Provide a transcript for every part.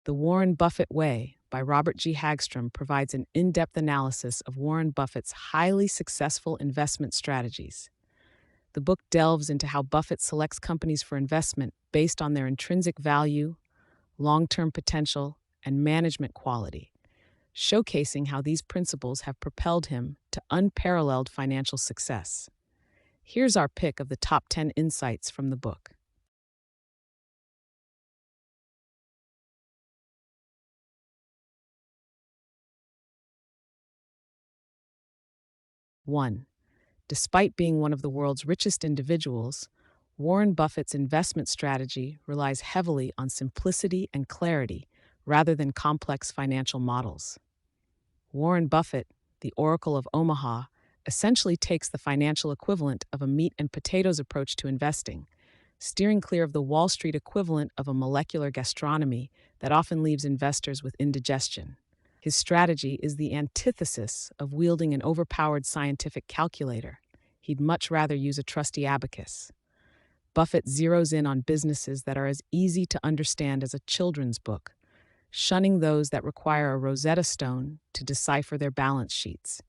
The Warren Buffett Way by Robert G. Hagstrom provides an in-depth analysis of Warren Buffett's highly successful investment strategies. The book delves into how Buffett selects companies for investment based on their intrinsic value, long-term potential, and management quality, showcasing how these principles have propelled him to unparalleled financial success. Here's our pick of the top 10 insights from the book. 1. Despite being one of the world's richest individuals, Warren Buffett's investment strategy relies heavily on simplicity and clarity rather than complex financial models. Warren Buffett, the Oracle of Omaha, essentially takes the financial equivalent of a meat and potatoes approach to investing, steering clear of the Wall Street equivalent of a molecular gastronomy that often leaves investors with indigestion. His strategy is the antithesis of wielding an overpowered scientific calculator. He'd much rather use a trusty abacus. Buffett zeroes in on businesses that are as easy to understand as a children's book, shunning those that require a Rosetta Stone to decipher their balance sheets.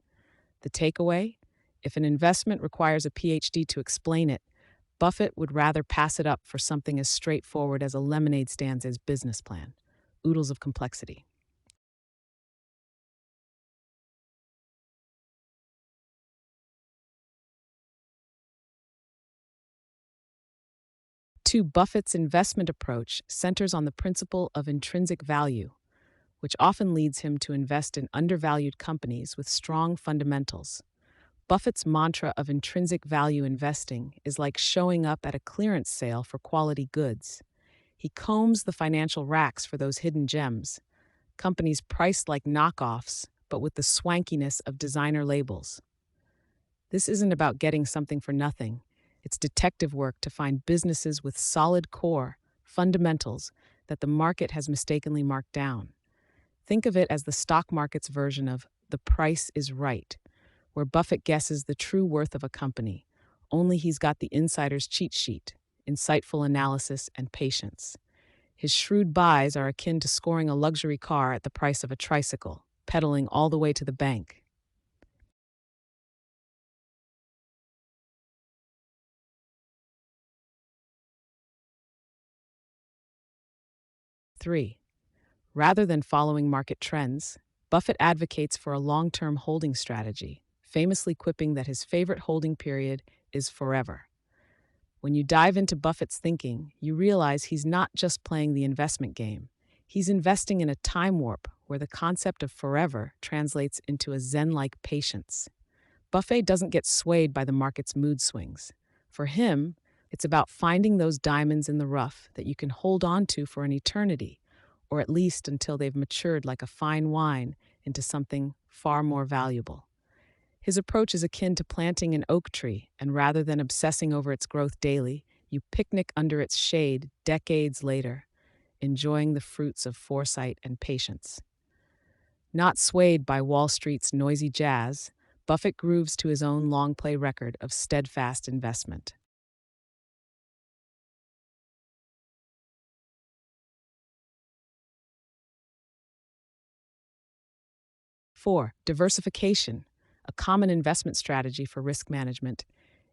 The takeaway? If an investment requires a PhD to explain it, Buffett would rather pass it up for something as straightforward as a lemonade stand's business plan. Oodles of complexity. 2. Buffett's investment approach centers on the principle of intrinsic value, which often leads him to invest in undervalued companies with strong fundamentals. Buffett's mantra of intrinsic value investing is like showing up at a clearance sale for quality goods. He combs the financial racks for those hidden gems, companies priced like knockoffs, but with the swankiness of designer labels. This isn't about getting something for nothing. It's detective work to find businesses with solid core, fundamentals that the market has mistakenly marked down. Think of it as the stock market's version of The Price is Right, where Buffett guesses the true worth of a company, only he's got the insider's cheat sheet, insightful analysis, and patience. His shrewd buys are akin to scoring a luxury car at the price of a tricycle, pedaling all the way to the bank. 3. Rather than following market trends, Buffett advocates for a long-term holding strategy, famously quipping that his favorite holding period is forever. When you dive into Buffett's thinking, you realize he's not just playing the investment game. He's investing in a time warp where the concept of forever translates into a Zen-like patience. Buffett doesn't get swayed by the market's mood swings. For him, it's about finding those diamonds in the rough that you can hold on to for an eternity, or at least until they've matured like a fine wine into something far more valuable. His approach is akin to planting an oak tree, and rather than obsessing over its growth daily, you picnic under its shade decades later, enjoying the fruits of foresight and patience. Not swayed by Wall Street's noisy jazz, Buffett grooves to his own long play record of steadfast investment. 4. Diversification, a common investment strategy for risk management,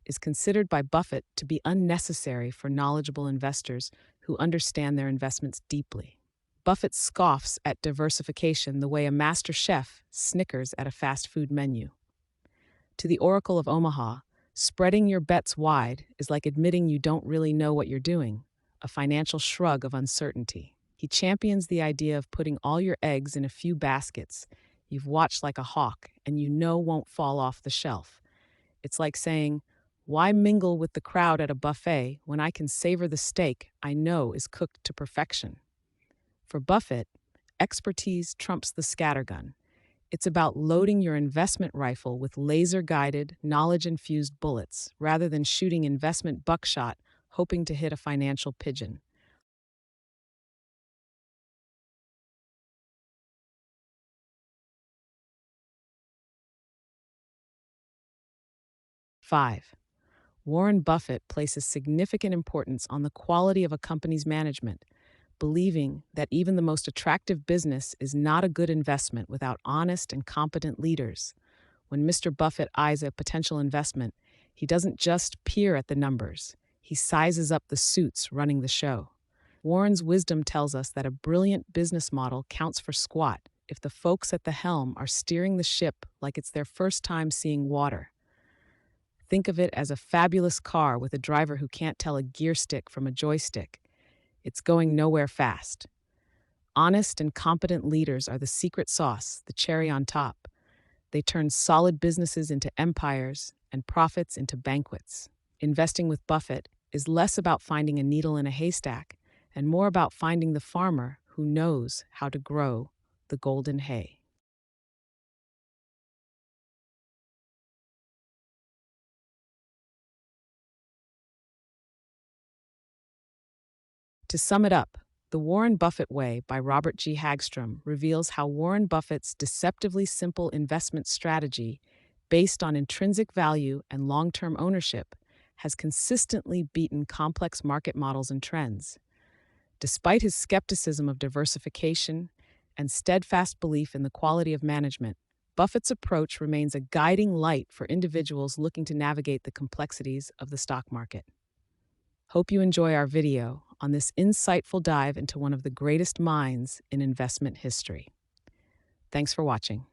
is considered by Buffett to be unnecessary for knowledgeable investors who understand their investments deeply. Buffett scoffs at diversification the way a master chef snickers at a fast food menu. To the Oracle of Omaha, spreading your bets wide is like admitting you don't really know what you're doing, a financial shrug of uncertainty. He champions the idea of putting all your eggs in a few baskets you've watched like a hawk and you know won't fall off the shelf. It's like saying, why mingle with the crowd at a buffet when I can savor the steak I know is cooked to perfection? For Buffett, expertise trumps the scattergun. It's about loading your investment rifle with laser-guided, knowledge-infused bullets rather than shooting investment buckshot hoping to hit a financial pigeon. 5. Warren Buffett places significant importance on the quality of a company's management, believing that even the most attractive business is not a good investment without honest and competent leaders. When Mr. Buffett eyes a potential investment, he doesn't just peer at the numbers, he sizes up the suits running the show. Warren's wisdom tells us that a brilliant business model counts for squat if the folks at the helm are steering the ship like it's their first time seeing water. Think of it as a fabulous car with a driver who can't tell a gear stick from a joystick. It's going nowhere fast. Honest and competent leaders are the secret sauce, the cherry on top. They turn solid businesses into empires and profits into banquets. Investing with Buffett is less about finding a needle in a haystack and more about finding the farmer who knows how to grow the golden hay. To sum it up, The Warren Buffett Way by Robert G. Hagstrom reveals how Warren Buffett's deceptively simple investment strategy, based on intrinsic value and long term ownership, has consistently beaten complex market models and trends. Despite his skepticism of diversification and steadfast belief in the quality of management, Buffett's approach remains a guiding light for individuals looking to navigate the complexities of the stock market. Hope you enjoy our video on this insightful dive into one of the greatest minds in investment history. Thanks for watching.